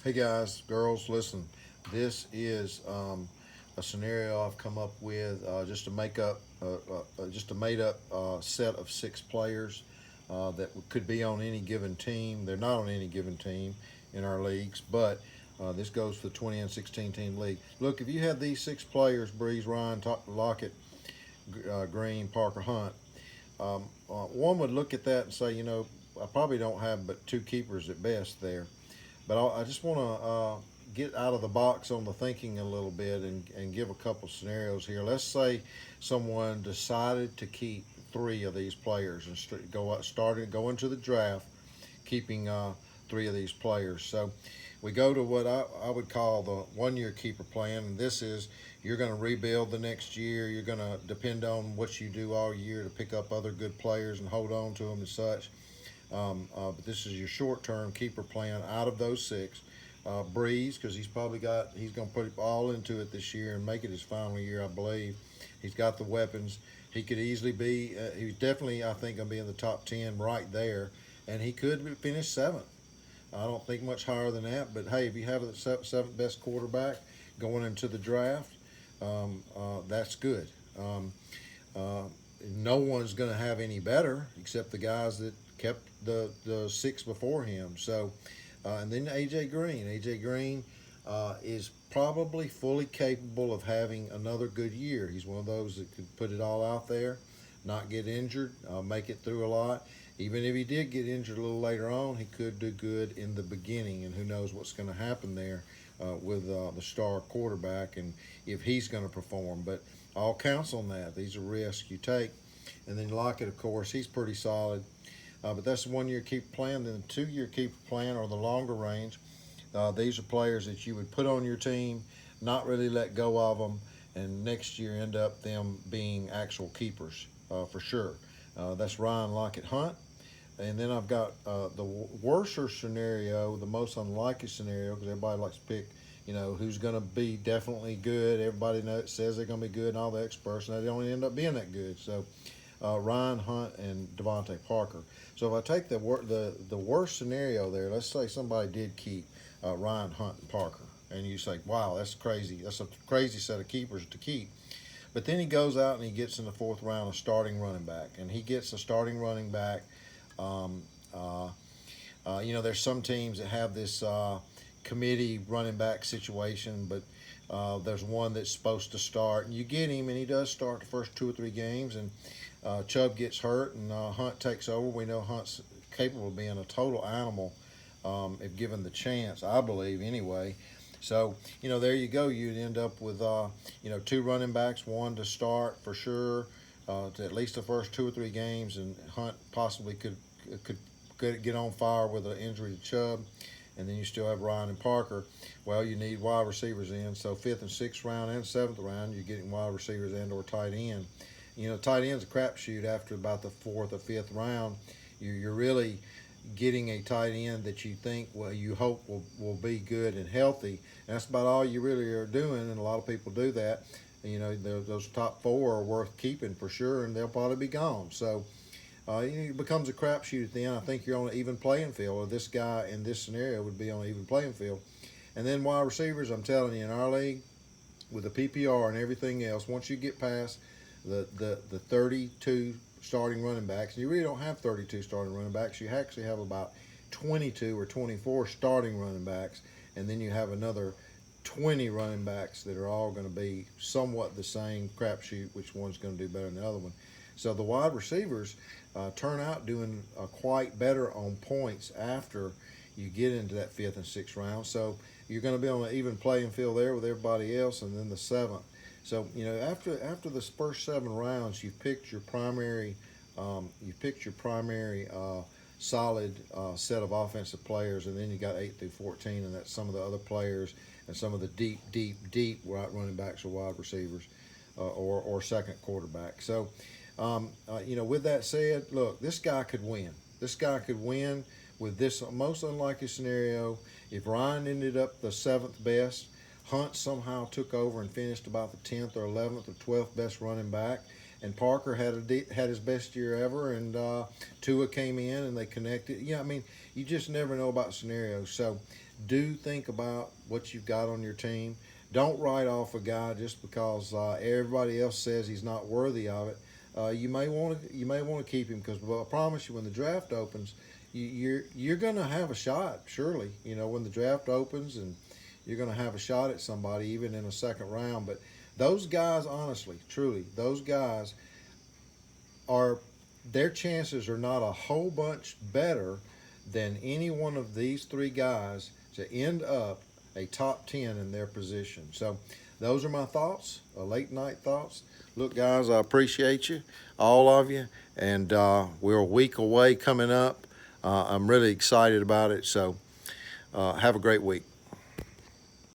Hey guys, girls, listen. This is a scenario I've come up with just to make up, just a made-up set of six players that could be on any given team. They're not on any given team in our leagues, but this goes for the 20 and 16 team league. Look, if you had these six players, Breeze, Ryan, Lockett, Green, Parker, Hunt, one would look at that and say, I probably don't have but two keepers at best there. But I just want to get out of the box on the thinking a little bit and give a couple scenarios here. Let's say someone decided to keep three of these players and go into the draft keeping three of these players. So we go to what I would call the 1 year keeper plan, and this is you're going to rebuild the next year. You're going to depend on what you do all year to pick up other good players and hold on to them and such. But this is your short-term keeper plan out of those six. Breeze, because he's going to put it all into it this year and make it his final year, I believe. He's got the weapons. He could easily be. He's definitely, I think, going to be in the top 10 right there, and he could finish seventh. I don't think much higher than that. But hey, if you have the seventh best quarterback going into the draft, that's good. Uh, no one's going to have any better except the guys that kept the six before him. So, and then AJ Green. AJ Green is probably fully capable of having another good year. He's one of those that could put it all out there, not get injured, make it through a lot. Even if he did get injured a little later on, he could do good in the beginning, and who knows what's going to happen there with the star quarterback and if he's going to perform. But all counts on that. These are risks you take. And then Lockett, of course, he's pretty solid. But that's the 1 year keeper plan. Then the 2 year keeper plan or the longer range. These are players that you would put on your team, not really let go of them, and next year end up them being actual keepers for sure. That's Ryan, Lockett, Hunt. And then I've got the worser scenario, the most unlikely scenario, because everybody likes to pick, who's going to be definitely good. Everybody says they're going to be good, and all the experts, and they don't end up being that good. So Ryan, Hunt, and Devontae Parker. So if I take the worst scenario there, let's say somebody did keep Ryan, Hunt, and Parker, and you say, wow, that's crazy. That's a crazy set of keepers to keep. But then he goes out and he gets in the fourth round a starting running back, and he gets a starting running back. Um, there's some teams that have this committee running back situation, but there's one that's supposed to start, and you get him, and he does start the first two or three games, and Chubb gets hurt, and Hunt takes over. We know Hunt's capable of being a total animal if given the chance, I believe, anyway. So, there you go. You'd end up with, two running backs, one to start for sure, to at least the first two or three games, and Hunt possibly could get on fire with an injury to Chubb, and then you still have Ryan and Parker. Well, you need wide receivers in, so fifth and sixth round and seventh round, you're getting wide receivers and or tight end. Tight end's a crapshoot after about the fourth or fifth round. You're really getting a tight end that you think, you hope will be good and healthy. And that's about all you really are doing, and a lot of people do that. Those top four are worth keeping for sure, and they'll probably be gone. So it becomes a crapshoot at the end. I think you're on an even playing field, or this guy in this scenario would be on an even playing field. And then wide receivers, I'm telling you, in our league, with the PPR and everything else, once you get past the 32 starting running backs, and you really don't have 32 starting running backs, you actually have about 22 or 24 starting running backs, and then you have another 20 running backs that are all going to be somewhat the same crapshoot, which one's going to do better than the other one. So the wide receivers turn out doing quite better on points after you get into that fifth and sixth round. So you're going to be on an even playing field there with everybody else, and then the seventh. So after the first seven rounds, you've picked your primary, solid set of offensive players, and then you got 8 through 14, and that's some of the other players and some of the deep running backs or wide receivers or second quarterback. So, with that said, look, this guy could win. This guy could win with this most unlikely scenario. If Ryan ended up the seventh best, Hunt somehow took over and finished about the 10th or 11th or 12th best running back, and Parker had his best year ever, and Tua came in and they connected. You just never know about scenarios. So do think about what you've got on your team. Don't write off a guy just because everybody else says he's not worthy of it. You may want to keep him because, well, I promise you, when the draft opens, you're going to have a shot. Surely, when the draft opens, and you're going to have a shot at somebody even in a second round. But those guys, honestly, truly, those guys are their chances are not a whole bunch better than any one of these three guys to end up a top 10 in their position. So those are my thoughts, late night thoughts. Look, guys, I appreciate you, all of you, and we're a week away coming up. I'm really excited about it. So have a great week.